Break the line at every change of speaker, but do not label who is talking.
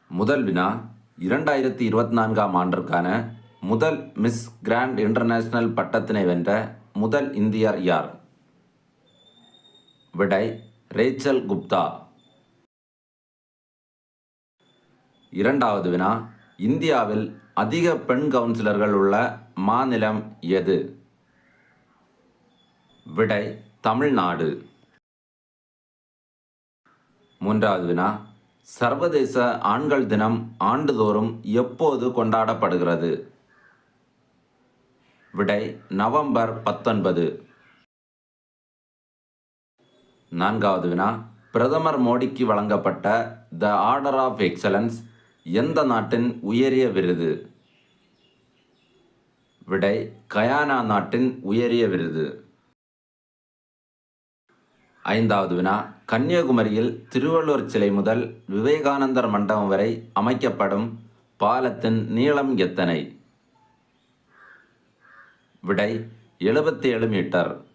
முதல் வினா, 2024ஆம் ஆண்டிற்கான முதல் மிஸ் கிராண்ட் இன்டர்நேஷனல் பட்டத்தினை வென்ற முதல் இந்தியர் யார்? விடை, ரேச்சல் குப்தா. இரண்டாவது வினா, இந்தியாவில் அதிக பெண் கவுன்சிலர்கள் உள்ள மாநிலம் எது? விடை, தமிழ்நாடு. மூன்றாவது வினா, சர்வதேச ஆண்கள் தினம் ஆண்டுதோறும் எப்போது கொண்டாடப்படுகிறது? விடை, நவம்பர் 19. நான்காவது வினா, பிரதமர் மோடிக்கு வழங்கப்பட்ட த ஆர்டர் ஆஃப் எக்ஸலன்ஸ் எந்த நாட்டின் உயரிய விருது? விடை, கயானா நாட்டின் உயரிய விருது. ஐந்தாவது வினா, கன்னியாகுமரியில் திருவள்ளுவர் சிலை முதல் விவேகானந்தர் மண்டபம் வரை அமைக்கப்படும் பாலத்தின் நீளம் எத்தனை? விடை, 77 மீட்டர்.